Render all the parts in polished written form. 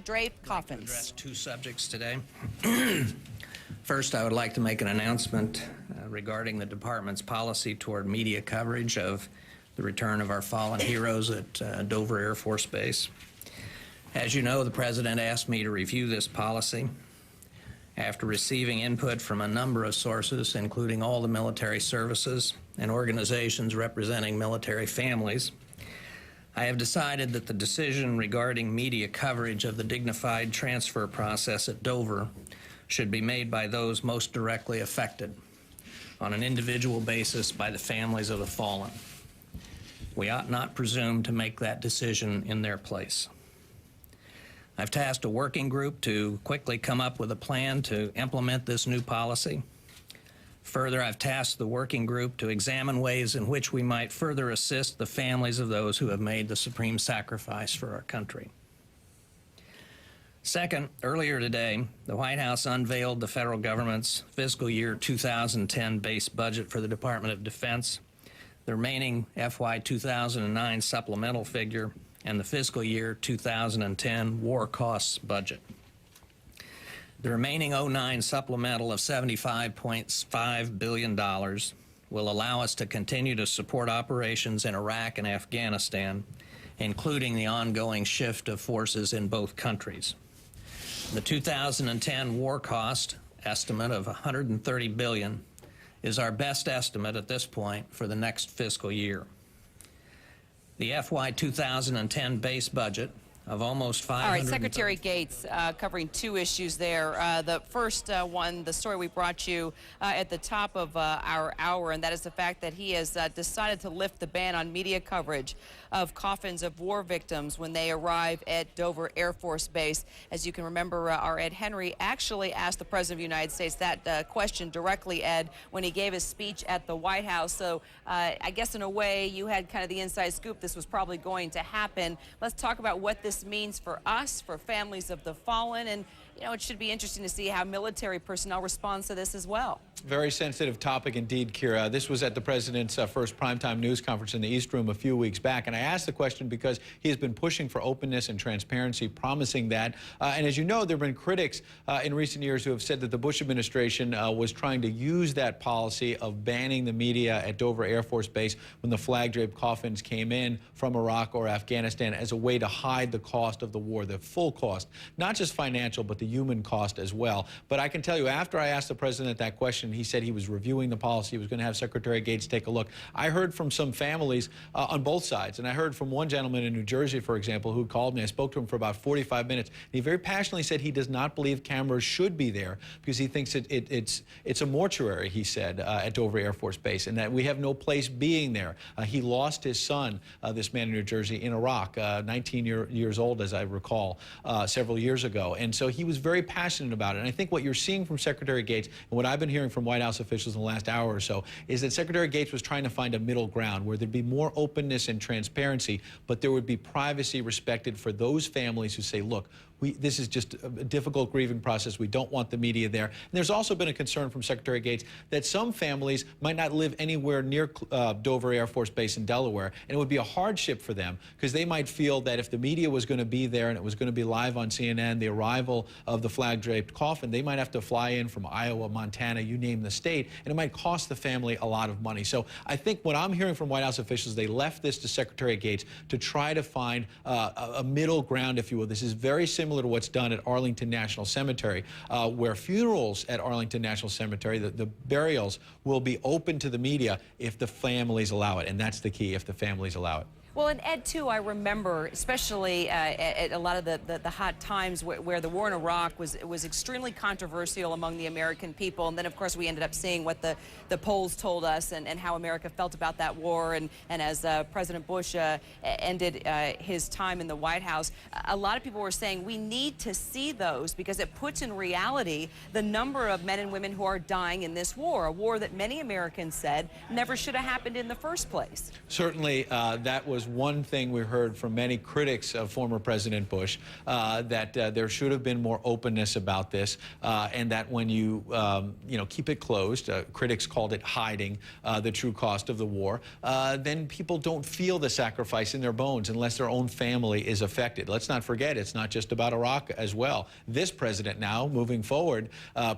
Draped coffins. I'd like to address two subjects today. First, I would like to make an announcement regarding the department's policy toward media coverage of the return of our fallen heroes at Dover Air Force Base. As you know, the President asked me to review this policy. After receiving input from a number of sources, including all the military services and organizations representing military families, I have decided that the decision regarding media coverage of the dignified transfer process at Dover should be made by those most directly affected, on an individual basis by the families of the fallen. We ought not presume to make that decision in their place. I've tasked a working group to quickly come up with a plan to implement this new policy. Further, I've tasked the working group to examine ways in which we might further assist the families of those who have made the supreme sacrifice for our country. Second, earlier today, the White House unveiled the federal government's fiscal year 2010 base budget for the Department of Defense, the remaining FY 2009 supplemental figure, and the fiscal year 2010 war costs budget. The remaining 09 supplemental of $75.5 billion will allow us to continue to support operations in Iraq and Afghanistan, including the ongoing shift of forces in both countries. The 2010 war cost estimate of $130 billion is our best estimate at this point for the next fiscal year. The FY 2010 base budget of almost 500. All right, Secretary Gates, covering two issues there. The first one, the story we brought you at the top of our hour, and that is the fact that he has decided to lift the ban on media coverage of coffins of war victims when they arrive at Dover Air Force Base. As you can remember, our Ed Henry actually asked the President of the United States that question directly, Ed, when he gave his speech at the White House. So I guess in a way you had kind of the inside scoop this was probably going to happen. Let's talk about what this means for us, for families of the fallen, and you know, it should be interesting to see how military personnel responds to this as well. Very sensitive topic indeed, Kira. This was at the President's first primetime news conference in the East Room a few weeks back, and I asked the question because he has been pushing for openness and transparency, promising that. And as you know, there have been critics in recent years who have said that the Bush administration was trying to use that policy of banning the media at Dover Air Force Base when the flag-draped coffins came in from Iraq or Afghanistan as a way to hide the cost of the war, the full cost, not just financial, but the human cost as well. But I can tell you, after I asked the President that question, he said he was reviewing the policy. He was going to have Secretary Gates take a look. I heard from some families on both sides, and I heard from one gentleman in New Jersey, for example, who called me. I spoke to him for about 45 minutes. And he very passionately said he does not believe cameras should be there because he thinks it's a mortuary, he said, at Dover Air Force Base, and that we have no place being there. He lost his son, this man in New Jersey, in Iraq, 19 years old, as I recall, several years ago. And so he was very passionate about it. And I think what you're seeing from Secretary Gates, and what I've been hearing from White House officials in the last hour or so, is that Secretary Gates was trying to find a middle ground where there'd be more openness and transparency, but there would be privacy respected for those families who say, look, this is just a difficult grieving process. We don't want the media there. And there's also been a concern from Secretary Gates that some families might not live anywhere near Dover Air Force Base in Delaware, and it would be a hardship for them because they might feel that if the media was going to be there and it was going to be live on CNN, the arrival of the flag-draped coffin, they might have to fly in from Iowa, Montana, you name the state, and it might cost the family a lot of money. So I think what I'm hearing from White House officials, they left this to Secretary Gates to try to find a middle ground, if you will. This is very similar to what's done at Arlington National Cemetery, where funerals at Arlington National Cemetery, the burials will be open to the media if the families allow it, and that's the key, if the families allow it. Well, and Ed, too, I remember, especially at a lot of the hot times where the war in Iraq was extremely controversial among the American people. And then, of course, we ended up seeing what the polls told us and how America felt about that war. And as President Bush ended his time in the White House, a lot of people were saying we need to see those because it puts in reality the number of men and women who are dying in this war, a war that many Americans said never should have happened in the first place. Certainly, that was was one thing we heard from many critics of former President Bush, that there should have been more openness about this, and that when you keep it closed, critics called it hiding the true cost of the war, then people don't feel the sacrifice in their bones unless their own family is affected. Let's not forget, it's not just about Iraq as well. This president now, moving forward,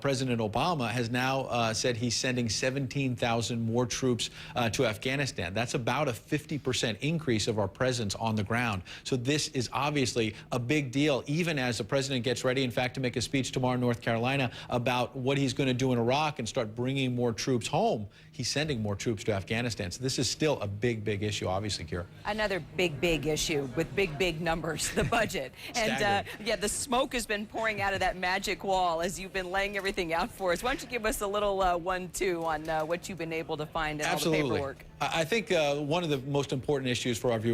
President Obama has now said he's sending 17,000 more troops to Afghanistan. That's about a 50% increase of our presence on the ground. So this is obviously a big deal, even as the president gets ready, in fact, to make a speech tomorrow in North Carolina about what he's going to do in Iraq and start bringing more troops home. He's sending more troops to Afghanistan. So this is still a big, big issue, obviously, Kira. Another big, big issue with big, big numbers, the budget. And yeah, the smoke has been pouring out of that magic wall as you've been laying everything out for us. Why don't you give us a little 1-2 on what you've been able to find in all the paperwork? I think one of the most important issues for our viewers